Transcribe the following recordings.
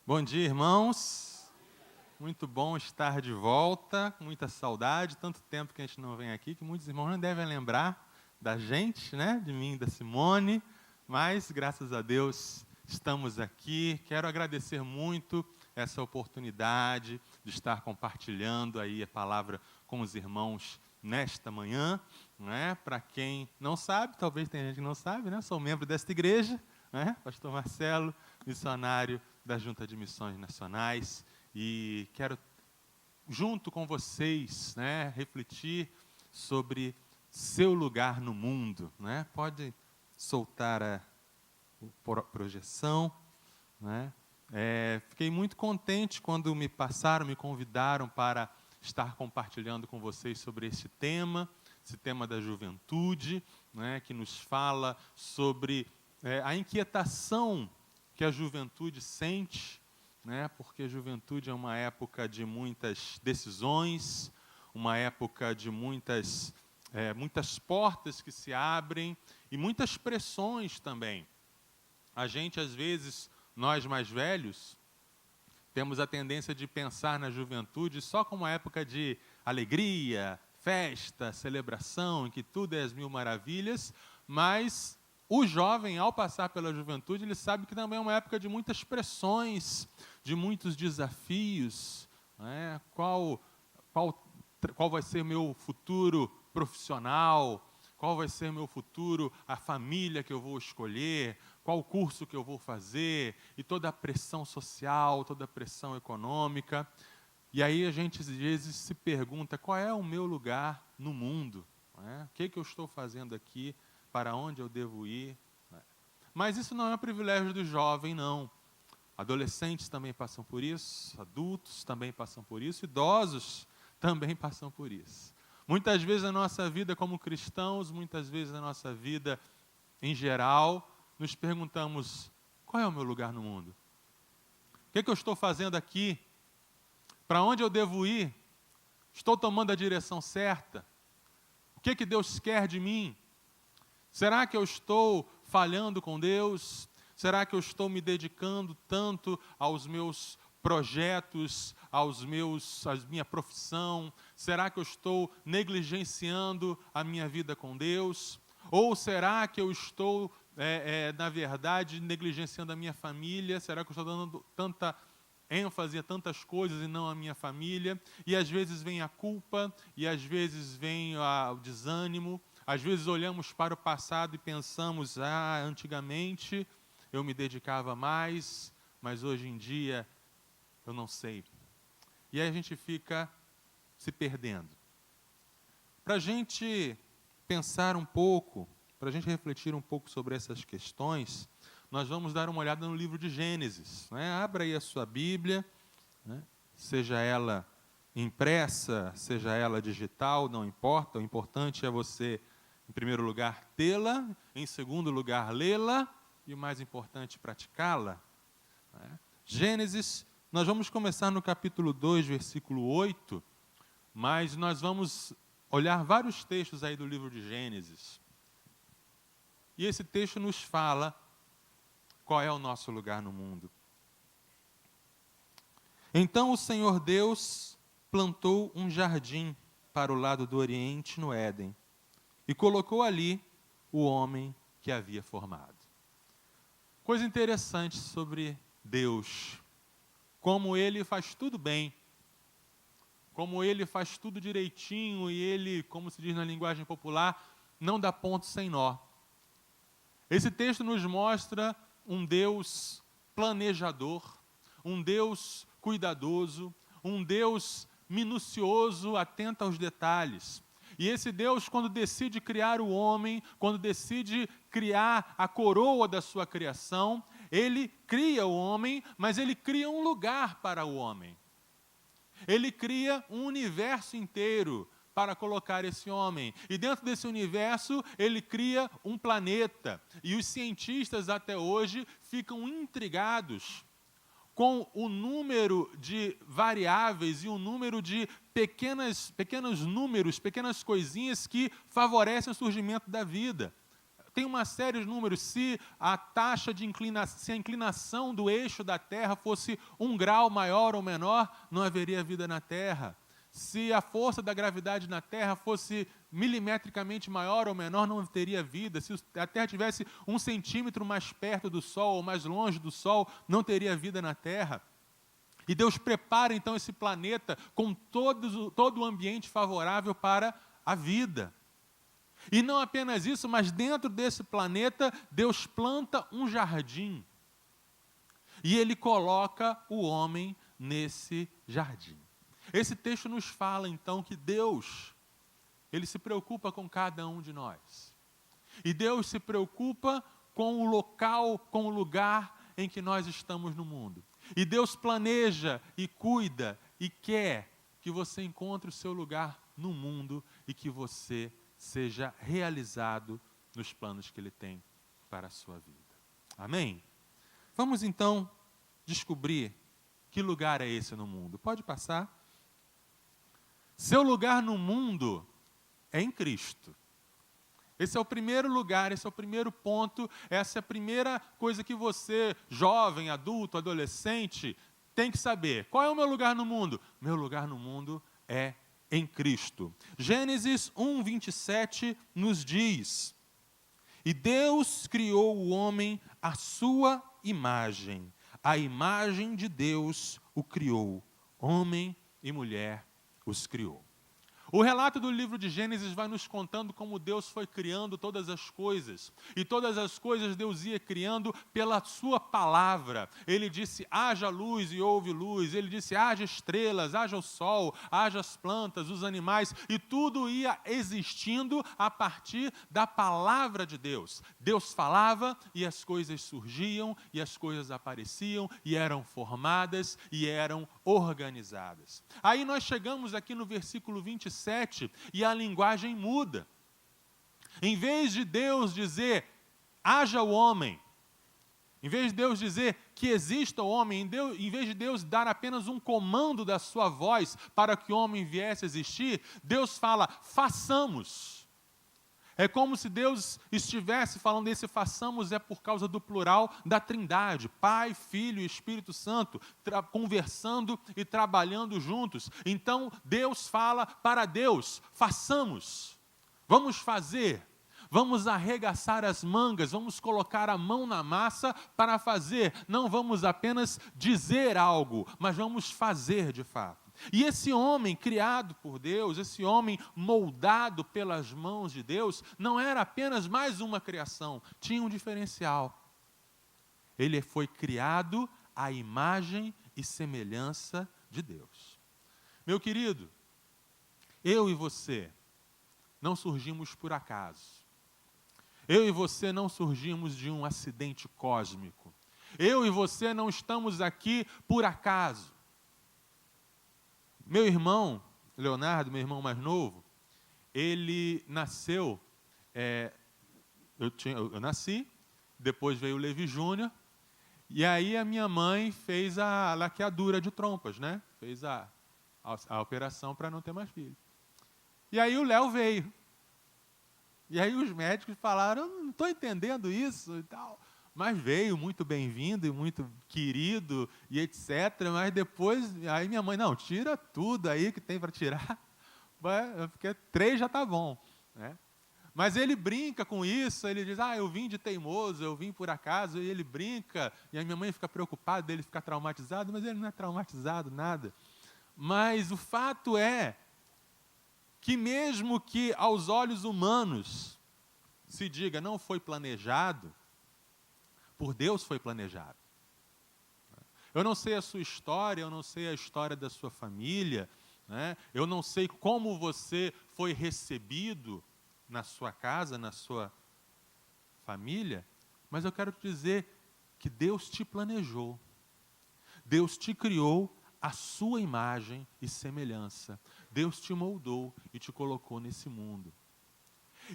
Bom dia, irmãos. Muito bom estar de volta, muita saudade, tanto tempo que a gente não vem aqui, que muitos irmãos não devem lembrar da gente, né? De mim, da Simone, mas graças a Deus estamos aqui. Quero agradecer muito essa oportunidade de estar compartilhando aí a palavra com os irmãos nesta manhã, né? Para quem não sabe, talvez tenha gente que não sabe, né? Sou membro desta igreja, né? Pastor Marcelo, missionário da Junta de Missões Nacionais, e quero, junto com vocês, né, refletir sobre seu lugar no mundo, né? Pode soltar a projeção, né? Fiquei muito contente quando me convidaram para estar compartilhando com vocês sobre esse tema da juventude, né, que nos fala sobre a inquietação que a juventude sente, né, porque a juventude é uma época de muitas decisões, uma época de muitas portas que se abrem e muitas pressões também. A gente, às vezes, nós mais velhos, temos a tendência de pensar na juventude só como uma época de alegria, festa, celebração, em que tudo é as mil maravilhas, mas o jovem, ao passar pela juventude, ele sabe que também é uma época de muitas pressões, de muitos desafios, né? Qual vai ser meu futuro profissional? Qual vai ser meu futuro, a família que eu vou escolher? Qual curso que eu vou fazer? E toda a pressão social, toda a pressão econômica. E aí a gente, às vezes, se pergunta, qual é o meu lugar no mundo? O que eu estou fazendo aqui? Para onde eu devo ir? Mas isso não é um privilégio do jovem, não. Adolescentes também passam por isso, adultos também passam por isso, idosos também passam por isso. Muitas vezes na nossa vida como cristãos, muitas vezes na nossa vida em geral, nos perguntamos, qual é o meu lugar no mundo? O que eu estou fazendo aqui? Para onde eu devo ir? Estou tomando a direção certa? O que Deus quer de mim? Será que eu estou falhando com Deus? Será que eu estou me dedicando tanto aos meus projetos, à minha profissão? Será que eu estou negligenciando a minha vida com Deus? Ou será que eu estou, na verdade, negligenciando a minha família? Será que eu estou dando tanta ênfase a tantas coisas e não a minha família? E às vezes vem a culpa, e às vezes vem o desânimo. Às vezes olhamos para o passado e pensamos, antigamente eu me dedicava mais, mas hoje em dia eu não sei. E aí a gente fica se perdendo. Para a gente pensar um pouco, para a gente refletir um pouco sobre essas questões, nós vamos dar uma olhada no livro de Gênesis, né? Abra aí a sua Bíblia, né? Seja ela impressa, seja ela digital, não importa, o importante é você, em primeiro lugar, tê-la, em segundo lugar, lê-la, e o mais importante, praticá-la. Gênesis, nós vamos começar no capítulo 2, versículo 8, mas nós vamos olhar vários textos aí do livro de Gênesis. E esse texto nos fala qual é o nosso lugar no mundo. Então o Senhor Deus plantou um jardim para o lado do oriente no Éden, e colocou ali o homem que havia formado. Coisa interessante sobre Deus, como Ele faz tudo bem, como Ele faz tudo direitinho, e Ele, como se diz na linguagem popular, não dá ponto sem nó. Esse texto nos mostra um Deus planejador, um Deus cuidadoso, um Deus minucioso, atento aos detalhes. E esse Deus, quando decide criar o homem, quando decide criar a coroa da sua criação, Ele cria o homem, mas Ele cria um lugar para o homem. Ele cria um universo inteiro para colocar esse homem. E dentro desse universo, Ele cria um planeta. E os cientistas até hoje ficam intrigados com o número de variáveis e o número de pequenos números, pequenas coisinhas que favorecem o surgimento da vida. tem uma série de números. Se a taxa de inclinação, se a inclinação do eixo da Terra fosse 1 grau maior ou menor, não haveria vida na Terra. Se a força da gravidade na Terra fosse milimetricamente maior ou menor, não teria vida. Se a Terra tivesse 1 centímetro mais perto do Sol ou mais longe do Sol, não teria vida na Terra. E Deus prepara então esse planeta com todo o ambiente favorável para a vida. E não apenas isso, mas dentro desse planeta, Deus planta um jardim. E Ele coloca o homem nesse jardim. Esse texto nos fala, então, que Deus, Ele se preocupa com cada um de nós. E Deus se preocupa com o local, com o lugar em que nós estamos no mundo. E Deus planeja e cuida e quer que você encontre o seu lugar no mundo e que você seja realizado nos planos que Ele tem para a sua vida. Amém? Vamos, então, descobrir que lugar é esse no mundo. Pode passar. Seu lugar no mundo é em Cristo. Esse é o primeiro lugar, esse é o primeiro ponto, essa é a primeira coisa que você, jovem, adulto, adolescente, tem que saber. Qual é o meu lugar no mundo? Meu lugar no mundo é em Cristo. Gênesis 1:27 nos diz: E Deus criou o homem à sua imagem. A imagem de Deus o criou. Homem e mulher os criou. O relato do livro de Gênesis vai nos contando como Deus foi criando todas as coisas. E todas as coisas Deus ia criando pela sua palavra. Ele disse, haja luz e houve luz. Ele disse, haja estrelas, haja o sol, haja as plantas, os animais. E tudo ia existindo a partir da palavra de Deus. Deus falava e as coisas surgiam, e as coisas apareciam, e eram formadas, e eram organizadas. Aí nós chegamos aqui no versículo 27, e a linguagem muda. Em vez de Deus dizer, haja o homem, em vez de Deus dizer que exista o homem, em vez de Deus dar apenas um comando da sua voz para que o homem viesse a existir, Deus fala, façamos. É como se Deus estivesse falando, esse façamos é por causa do plural da Trindade, Pai, Filho e Espírito Santo, conversando e trabalhando juntos. Então, Deus fala para Deus, façamos, vamos fazer, vamos arregaçar as mangas, vamos colocar a mão na massa para fazer. Não vamos apenas dizer algo, mas vamos fazer de fato. E esse homem criado por Deus, esse homem moldado pelas mãos de Deus, não era apenas mais uma criação, tinha um diferencial. Ele foi criado à imagem e semelhança de Deus. Meu querido, eu e você não surgimos por acaso. Eu e você não surgimos de um acidente cósmico. Eu e você não estamos aqui por acaso. Meu irmão, Leonardo, meu irmão mais novo, ele nasceu, eu nasci, depois veio o Levi Júnior, e aí a minha mãe fez a laqueadura de trompas, né? Fez a operação para não ter mais filho. E aí o Léo veio. E aí os médicos falaram, eu não estou entendendo isso e tal. Mas veio muito bem-vindo e muito querido e etc. Mas depois, aí minha mãe, não, tira tudo aí que tem para tirar, porque 3 já está bom. Né? Mas ele brinca com isso, ele diz, eu vim de teimoso, eu vim por acaso, e ele brinca, e a minha mãe fica preocupada dele ficar traumatizado, mas ele não é traumatizado, nada. Mas o fato é que mesmo que aos olhos humanos se diga, não foi planejado, por Deus foi planejado. Eu não sei a sua história, eu não sei a história da sua família, né? Eu não sei como você foi recebido na sua casa, na sua família, mas eu quero te dizer que Deus te planejou. Deus te criou à sua imagem e semelhança. Deus te moldou e te colocou nesse mundo.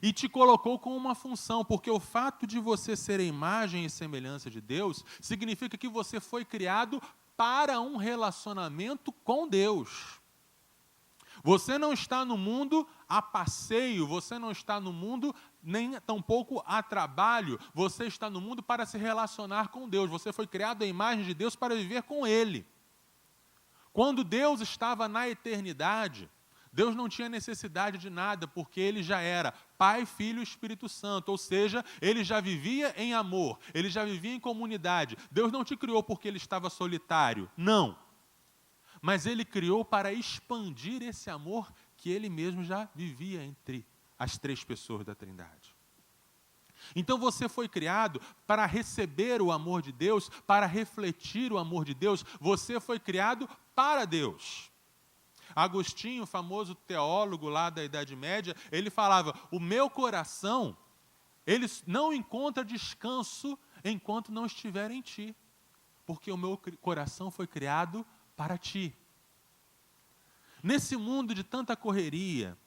E te colocou com uma função, porque o fato de você ser a imagem e semelhança de Deus, significa que você foi criado para um relacionamento com Deus. Você não está no mundo a passeio, você não está no mundo nem tampouco há trabalho. Você está no mundo para se relacionar com Deus. Você foi criado à imagem de Deus para viver com Ele. Quando Deus estava na eternidade, Deus não tinha necessidade de nada, porque Ele já era Pai, Filho e Espírito Santo, ou seja, Ele já vivia em amor, Ele já vivia em comunidade. Deus não te criou porque Ele estava solitário, não. Mas Ele criou para expandir esse amor que Ele mesmo já vivia entre as três pessoas da Trindade. Então você foi criado para receber o amor de Deus, para refletir o amor de Deus. Você foi criado para Deus. Agostinho, famoso teólogo lá da Idade Média, ele falava: o meu coração, ele não encontra descanso enquanto não estiver em ti, porque o meu coração foi criado para ti. Nesse mundo de tanta correria,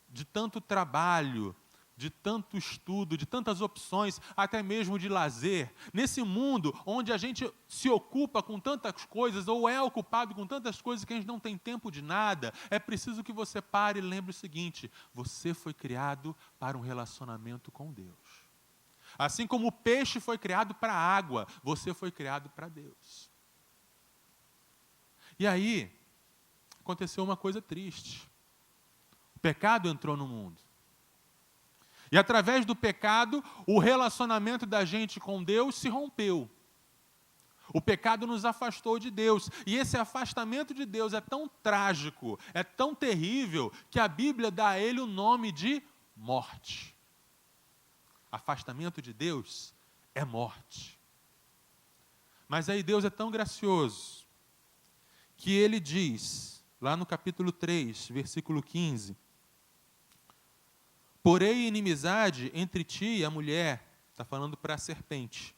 de tanto trabalho, de tanto estudo, de tantas opções, até mesmo de lazer, nesse mundo onde a gente se ocupa com tantas coisas, ou é ocupado com tantas coisas que a gente não tem tempo de nada, é preciso que você pare e lembre o seguinte: você foi criado para um relacionamento com Deus. Assim como o peixe foi criado para a água, você foi criado para Deus. E aí, aconteceu uma coisa triste. O pecado entrou no mundo. E através do pecado, o relacionamento da gente com Deus se rompeu. O pecado nos afastou de Deus. E esse afastamento de Deus é tão trágico, é tão terrível, que a Bíblia dá a ele o nome de morte. Afastamento de Deus é morte. Mas aí Deus é tão gracioso, que Ele diz, lá no capítulo 3, versículo 15, porém inimizade entre ti e a mulher, está falando para a serpente,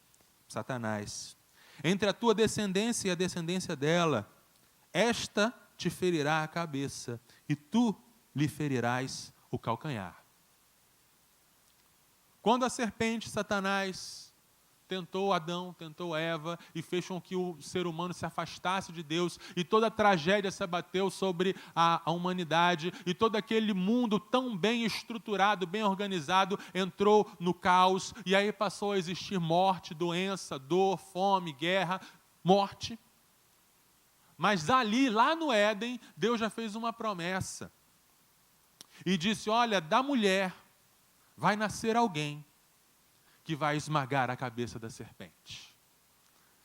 Satanás, entre a tua descendência e a descendência dela, esta te ferirá a cabeça, e tu lhe ferirás o calcanhar. Quando a serpente, Satanás, tentou Adão, tentou Eva, e fez com que o ser humano se afastasse de Deus, e toda a tragédia se abateu sobre a humanidade, e todo aquele mundo tão bem estruturado, bem organizado, entrou no caos, e aí passou a existir morte, doença, dor, fome, guerra, morte. Mas ali, lá no Éden, Deus já fez uma promessa, e disse: olha, da mulher vai nascer alguém que vai esmagar a cabeça da serpente.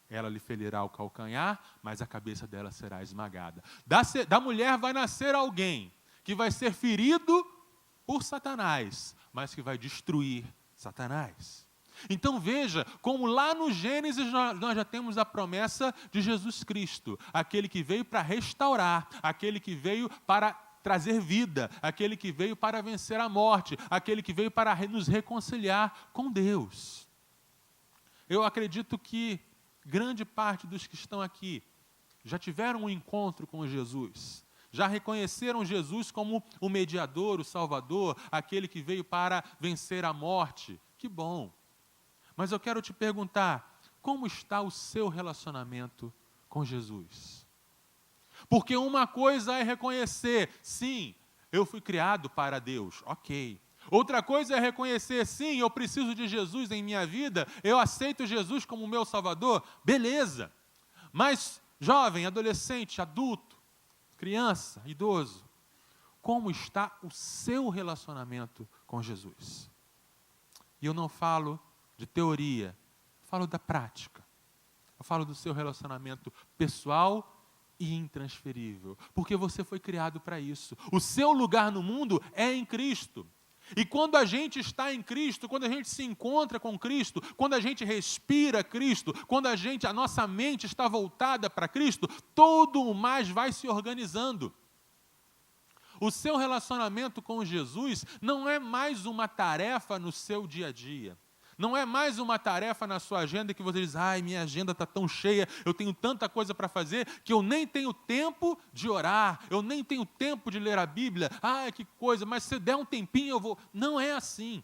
Ela lhe ferirá o calcanhar, mas a cabeça dela será esmagada. Da mulher vai nascer alguém que vai ser ferido por Satanás, mas que vai destruir Satanás. Então veja, como lá no Gênesis nós já temos a promessa de Jesus Cristo, aquele que veio para restaurar, aquele que veio para trazer vida, aquele que veio para vencer a morte, aquele que veio para nos reconciliar com Deus. Eu acredito que grande parte dos que estão aqui já tiveram um encontro com Jesus, já reconheceram Jesus como o mediador, o Salvador, aquele que veio para vencer a morte. Que bom! Mas eu quero te perguntar, como está o seu relacionamento com Jesus? Porque uma coisa é reconhecer, sim, eu fui criado para Deus, ok. Outra coisa é reconhecer, sim, eu preciso de Jesus em minha vida, eu aceito Jesus como meu Salvador, beleza. Mas, jovem, adolescente, adulto, criança, idoso, como está o seu relacionamento com Jesus? E eu não falo de teoria, falo da prática. Eu falo do seu relacionamento pessoal e intransferível, porque você foi criado para isso. O seu lugar no mundo é em Cristo. E quando a gente está em Cristo, quando a gente se encontra com Cristo, quando a gente respira Cristo, quando a nossa mente está voltada para Cristo, todo o mais vai se organizando. O seu relacionamento com Jesus não é mais uma tarefa no seu dia a dia. Não é mais uma tarefa na sua agenda que você diz: ai, minha agenda está tão cheia, eu tenho tanta coisa para fazer, que eu nem tenho tempo de orar, eu nem tenho tempo de ler a Bíblia. Ai, que coisa, mas se der um tempinho eu vou. Não é assim.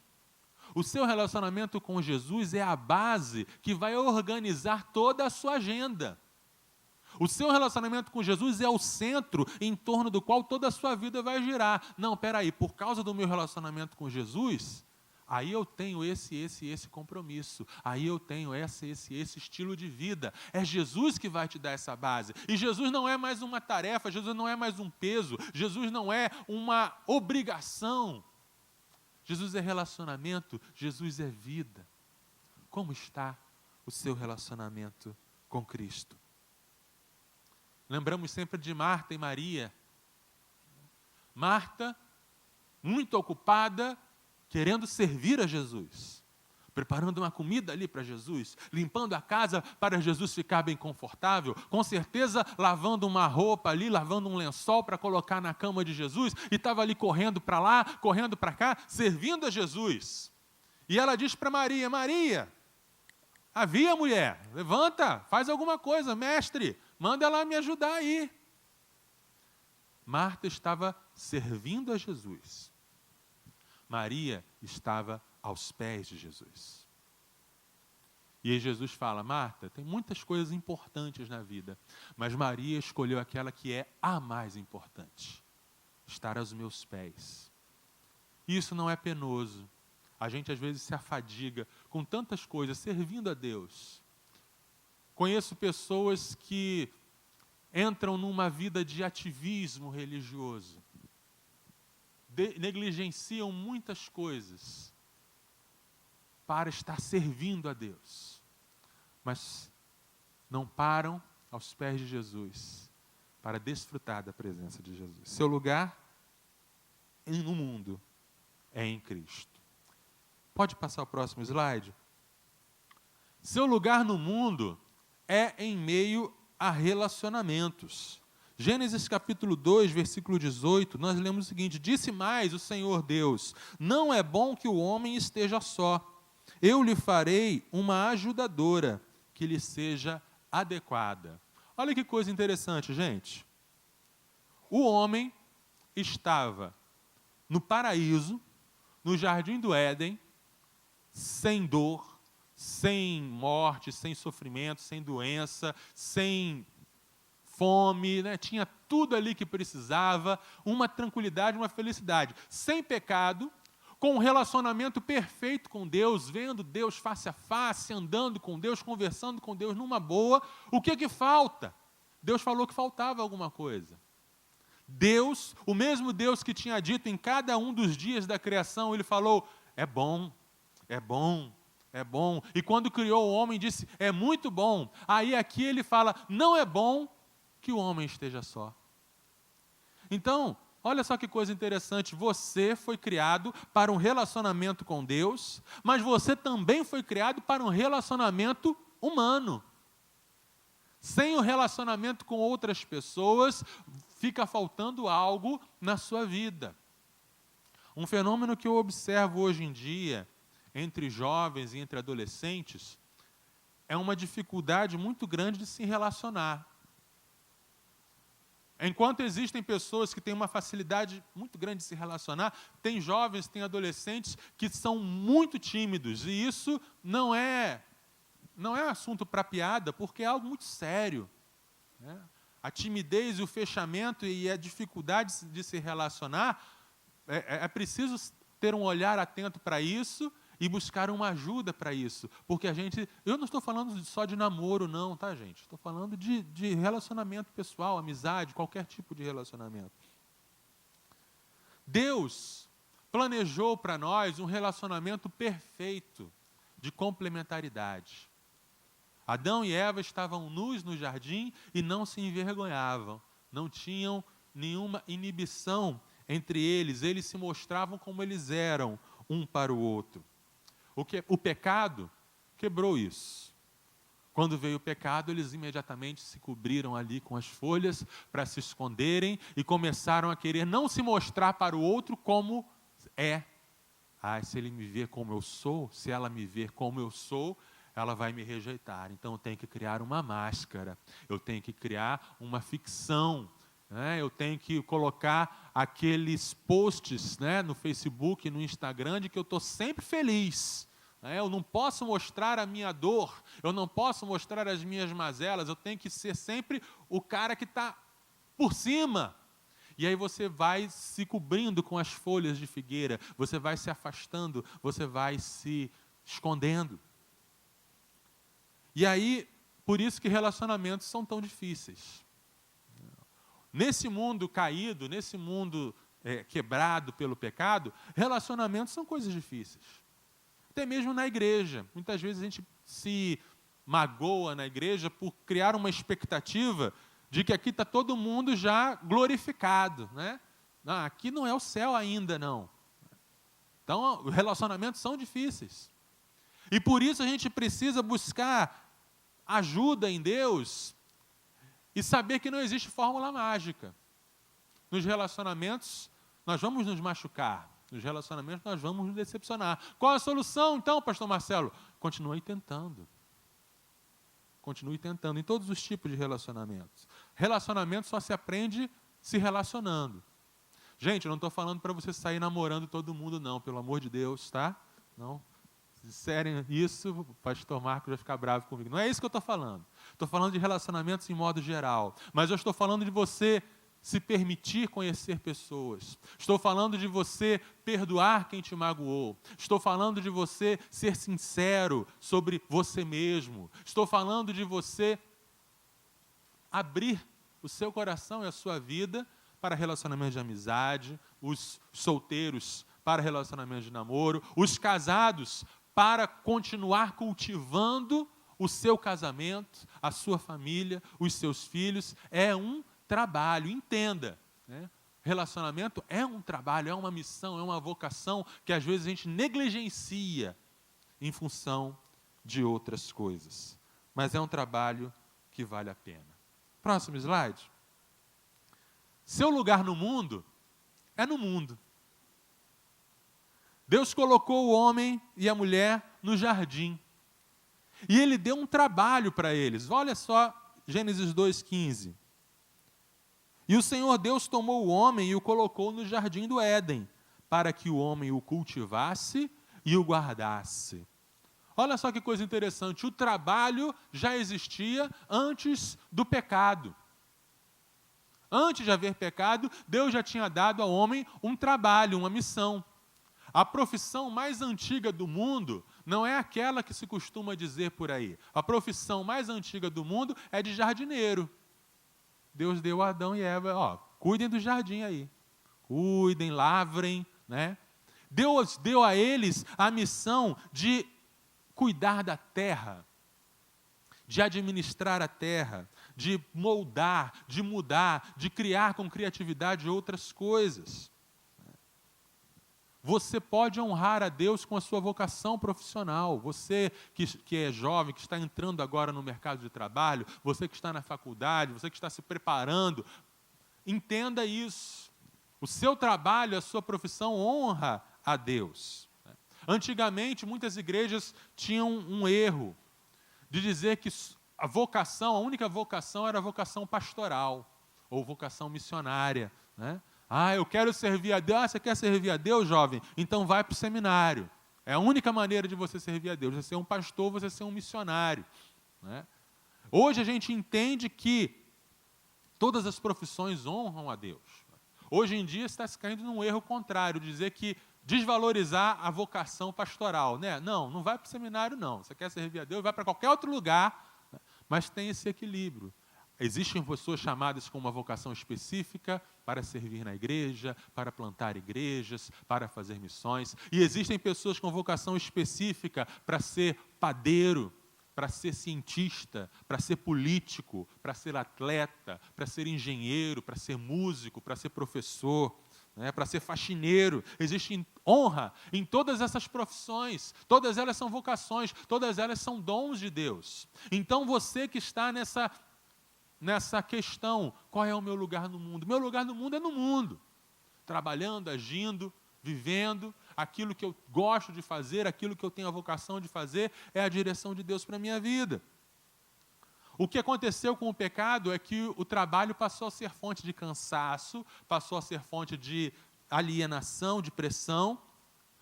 O seu relacionamento com Jesus é a base que vai organizar toda a sua agenda. O seu relacionamento com Jesus é o centro em torno do qual toda a sua vida vai girar. Não, espera aí, por causa do meu relacionamento com Jesus, aí eu tenho esse compromisso, aí eu tenho esse estilo de vida. É Jesus que vai te dar essa base. E Jesus não é mais uma tarefa, Jesus não é mais um peso, Jesus não é uma obrigação. Jesus é relacionamento, Jesus é vida. Como está o seu relacionamento com Cristo? Lembramos sempre de Marta e Maria. Marta, muito ocupada, querendo servir a Jesus, preparando uma comida ali para Jesus, limpando a casa para Jesus ficar bem confortável, com certeza lavando uma roupa ali, lavando um lençol para colocar na cama de Jesus, e estava ali correndo para lá, correndo para cá, servindo a Jesus. E ela diz para Maria: Maria, havia mulher, levanta, faz alguma coisa, mestre, manda ela me ajudar aí. Marta estava servindo a Jesus. Maria estava aos pés de Jesus. E aí Jesus fala: Marta, tem muitas coisas importantes na vida, mas Maria escolheu aquela que é a mais importante, estar aos meus pés. Isso não é penoso. A gente às vezes se afadiga com tantas coisas, servindo a Deus. Conheço pessoas que entram numa vida de ativismo religioso, negligenciam muitas coisas para estar servindo a Deus, mas não param aos pés de Jesus para desfrutar da presença de Jesus. Seu lugar no mundo é em Cristo. Pode passar o próximo slide? Seu lugar no mundo é em meio a relacionamentos. Gênesis capítulo 2, versículo 18, nós lemos o seguinte: disse mais o Senhor Deus: não é bom que o homem esteja só. Eu lhe farei uma ajudadora que lhe seja adequada. Olha que coisa interessante, gente. O homem estava no paraíso, no jardim do Éden, sem dor, sem morte, sem sofrimento, sem doença, sem fome, né? Tinha tudo ali que precisava, uma tranquilidade, uma felicidade, sem pecado, com um relacionamento perfeito com Deus, vendo Deus face a face, andando com Deus, conversando com Deus numa boa. O que falta? Deus falou que faltava alguma coisa. Deus, o mesmo Deus que tinha dito em cada um dos dias da criação, Ele falou: é bom, é bom, é bom. E quando criou o homem, disse: é muito bom. Aí aqui Ele fala: não é bom que o homem esteja só. Então, olha só que coisa interessante, você foi criado para um relacionamento com Deus, mas você também foi criado para um relacionamento humano. Sem o relacionamento com outras pessoas, fica faltando algo na sua vida. Um fenômeno que eu observo hoje em dia, entre jovens e entre adolescentes, é uma dificuldade muito grande de se relacionar. Enquanto existem pessoas que têm uma facilidade muito grande de se relacionar, tem jovens, tem adolescentes que são muito tímidos, e isso não é assunto para piada, porque é algo muito sério, né? A timidez e o fechamento e a dificuldade de se relacionar, é preciso ter um olhar atento para isso e buscar uma ajuda para isso, porque eu não estou falando só de namoro não, tá, gente? Estou falando de relacionamento pessoal, amizade, qualquer tipo de relacionamento. Deus planejou para nós um relacionamento perfeito, de complementaridade. Adão e Eva estavam nus no jardim e não se envergonhavam, não tinham nenhuma inibição entre eles se mostravam como eles eram, um para o outro. O pecado quebrou isso. Quando veio o pecado, eles imediatamente se cobriram ali com as folhas para se esconderem e começaram a querer não se mostrar para o outro como é. Se ele me ver como eu sou, se ela me ver como eu sou, ela vai me rejeitar. Então eu tenho que criar uma máscara, eu tenho que criar uma ficção, né? Eu tenho que colocar aqueles posts, né, no Facebook, no Instagram, de que eu estou sempre feliz. Eu não posso mostrar a minha dor, eu não posso mostrar as minhas mazelas, eu tenho que ser sempre o cara que está por cima. E aí você vai se cobrindo com as folhas de figueira, você vai se afastando, você vai se escondendo. E aí, por isso que relacionamentos são tão difíceis. Nesse mundo caído, nesse mundo quebrado pelo pecado, relacionamentos são coisas difíceis. Até mesmo na igreja. Muitas vezes a gente se magoa na igreja por criar uma expectativa de que aqui está todo mundo já glorificado, né? Não, aqui não é o céu ainda, não. Então, relacionamentos são difíceis. E por isso a gente precisa buscar ajuda em Deus e saber que não existe fórmula mágica. Nos relacionamentos, nós vamos nos machucar. Nos relacionamentos, nós vamos nos decepcionar. Qual a solução, então, pastor Marcelo? Continue tentando. Continue tentando, em todos os tipos de relacionamentos. Relacionamento só se aprende se relacionando. Gente, eu não estou falando para você sair namorando todo mundo, não, pelo amor de Deus, tá? Não. Se disserem isso, o pastor Marcos vai ficar bravo comigo. Não é isso que eu estou falando. Estou falando de relacionamentos em modo geral. Mas eu estou falando de você se permitir conhecer pessoas. Estou falando de você perdoar quem te magoou. Estou falando de você ser sincero sobre você mesmo. Estou falando de você abrir o seu coração e a sua vida para relacionamentos de amizade, os solteiros para relacionamentos de namoro, os casados para continuar cultivando o seu casamento, a sua família, os seus filhos. É um trabalho, entenda, né? Relacionamento é um trabalho, é uma missão, é uma vocação que às vezes a gente negligencia em função de outras coisas. Mas é um trabalho que vale a pena. Próximo slide. Seu lugar no mundo é no mundo. Deus colocou o homem e a mulher no jardim. E Ele deu um trabalho para eles. Olha só Gênesis 2,15. E o Senhor Deus tomou o homem e o colocou no jardim do Éden, para que o homem o cultivasse e o guardasse. Olha só que coisa interessante, o trabalho já existia antes do pecado. Antes de haver pecado, Deus já tinha dado ao homem um trabalho, uma missão. A profissão mais antiga do mundo não é aquela que se costuma dizer por aí. A profissão mais antiga do mundo é de jardineiro. Deus deu a Adão e Eva, cuidem do jardim aí. Cuidem, lavrem, né? Deus deu a eles a missão de cuidar da terra, de administrar a terra, de moldar, de mudar, de criar com criatividade outras coisas. Você pode honrar a Deus com a sua vocação profissional. Você que é jovem, que está entrando agora no mercado de trabalho, você que está na faculdade, você que está se preparando, entenda isso. O seu trabalho, a sua profissão honra a Deus. Antigamente, muitas igrejas tinham um erro de dizer que a única vocação era a vocação pastoral ou vocação missionária, né? Eu quero servir a Deus. Você quer servir a Deus, jovem? Então vai para o seminário. É a única maneira de você servir a Deus. Você ser um pastor, você ser um missionário, né? Hoje a gente entende que todas as profissões honram a Deus. Hoje em dia está se caindo num erro contrário, dizer que desvalorizar a vocação pastoral, né? Não vai para o seminário, não. Você quer servir a Deus, vai para qualquer outro lugar, né? Mas tem esse equilíbrio. Existem pessoas chamadas com uma vocação específica para servir na igreja, para plantar igrejas, para fazer missões. E existem pessoas com vocação específica para ser padeiro, para ser cientista, para ser político, para ser atleta, para ser engenheiro, para ser músico, para ser professor, né, para ser faxineiro. Existe honra em todas essas profissões. Todas elas são vocações, todas elas são dons de Deus. Então você que está nessa questão, qual é o meu lugar no mundo? Meu lugar no mundo é no mundo, trabalhando, agindo, vivendo, aquilo que eu gosto de fazer, aquilo que eu tenho a vocação de fazer, é a direção de Deus para a minha vida. O que aconteceu com o pecado é que o trabalho passou a ser fonte de cansaço, passou a ser fonte de alienação, de pressão,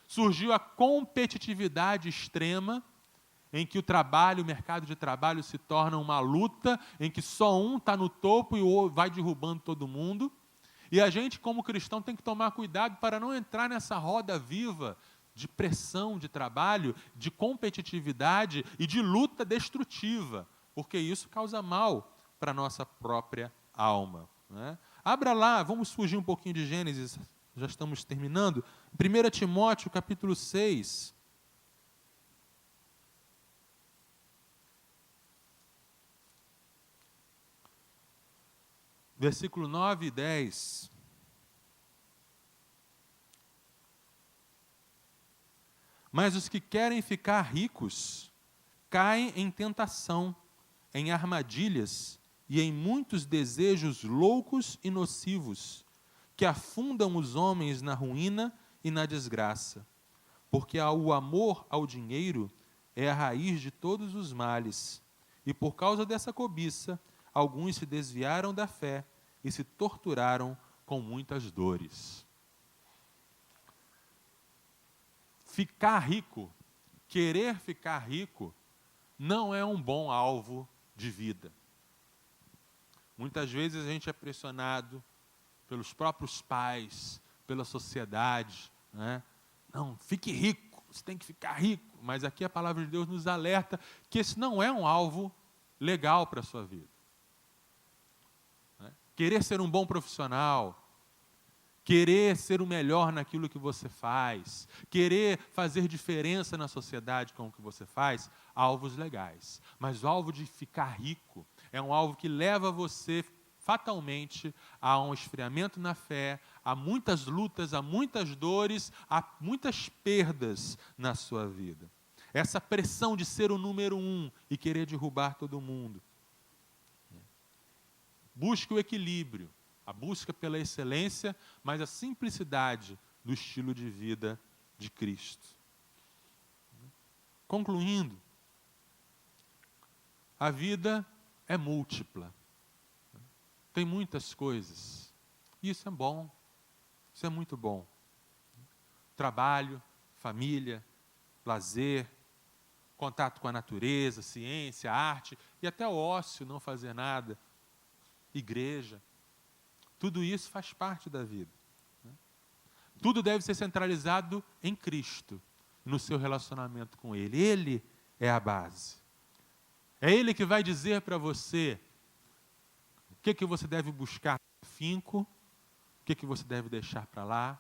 surgiu a competitividade extrema, em que o mercado de trabalho se torna uma luta, em que só um está no topo e o outro vai derrubando todo mundo. E a gente, como cristão, tem que tomar cuidado para não entrar nessa roda viva de pressão de trabalho, de competitividade e de luta destrutiva, porque isso causa mal para a nossa própria alma, né? Abra lá, vamos fugir um pouquinho de Gênesis, já estamos terminando. 1 Timóteo, capítulo 6. Versículo 9 e 10. Mas os que querem ficar ricos caem em tentação, em armadilhas e em muitos desejos loucos e nocivos, que afundam os homens na ruína e na desgraça. Porque o amor ao dinheiro é a raiz de todos os males. E por causa dessa cobiça, alguns se desviaram da fé e se torturaram com muitas dores. Ficar rico, querer ficar rico, não é um bom alvo de vida. Muitas vezes a gente é pressionado pelos próprios pais, pela sociedade, né? Não, fique rico, você tem que ficar rico. Mas aqui a palavra de Deus nos alerta que esse não é um alvo legal para a sua vida. Né? Querer ser um bom profissional, querer ser o melhor naquilo que você faz, querer fazer diferença na sociedade com o que você faz, alvos legais. Mas o alvo de ficar rico é um alvo que leva você fatalmente a um esfriamento na fé, a muitas lutas, a muitas dores, a muitas perdas na sua vida. Essa pressão de ser o número 1 e querer derrubar todo mundo. Busque o equilíbrio. A busca pela excelência, mas a simplicidade do estilo de vida de Cristo. Concluindo, a vida é múltipla. Tem muitas coisas. Isso é bom. Isso é muito bom. Trabalho, família, lazer, contato com a natureza, ciência, arte e até o ócio, não fazer nada. Igreja. Tudo isso faz parte da vida. Tudo deve ser centralizado em Cristo, no seu relacionamento com Ele. Ele é a base. É Ele que vai dizer para você o que você deve buscar no afinco, o que você deve deixar para lá,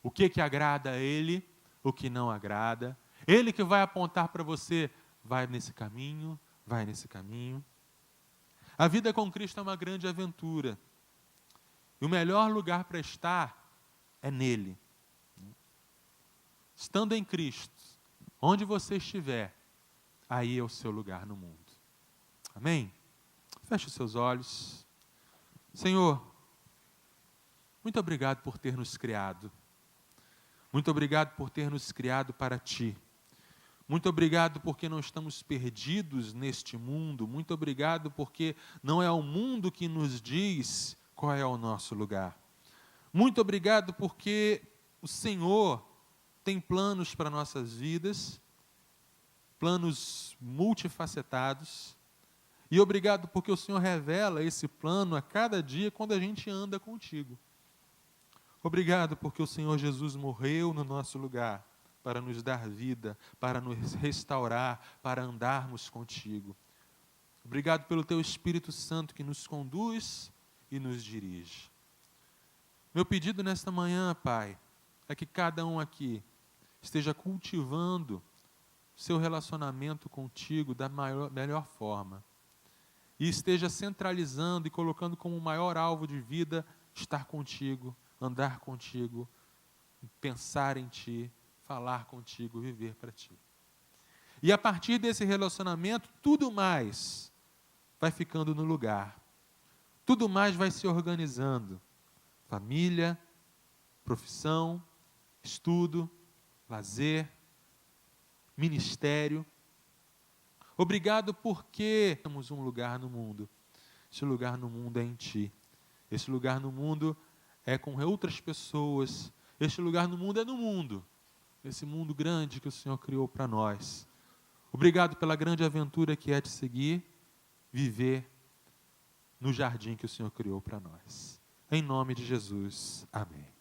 o que agrada a Ele, o que não agrada. Ele que vai apontar para você, vai nesse caminho, vai nesse caminho. A vida com Cristo é uma grande aventura. E o melhor lugar para estar é nele. Estando em Cristo, onde você estiver, aí é o seu lugar no mundo. Amém? Feche os seus olhos. Senhor, muito obrigado por ter nos criado. Muito obrigado por ter nos criado para Ti. Muito obrigado porque não estamos perdidos neste mundo. Muito obrigado porque não é o mundo que nos diz qual é o nosso lugar. Muito obrigado porque o Senhor tem planos para nossas vidas, planos multifacetados, e obrigado porque o Senhor revela esse plano a cada dia quando a gente anda contigo. Obrigado porque o Senhor Jesus morreu no nosso lugar para nos dar vida, para nos restaurar, para andarmos contigo. Obrigado pelo Teu Espírito Santo que nos conduz e nos dirige. Meu pedido nesta manhã, Pai, é que cada um aqui esteja cultivando seu relacionamento contigo da melhor forma e esteja centralizando e colocando como maior alvo de vida estar contigo, andar contigo, pensar em Ti, falar contigo, viver para Ti. E a partir desse relacionamento, tudo mais vai ficando no lugar. Tudo mais vai se organizando. Família, profissão, estudo, lazer, ministério. Obrigado porque temos um lugar no mundo. Esse lugar no mundo é em Ti. Esse lugar no mundo é com outras pessoas. Este lugar no mundo é no mundo. Esse mundo grande que o Senhor criou para nós. Obrigado pela grande aventura que é te seguir, viver no jardim que o Senhor criou para nós. Em nome de Jesus. Amém.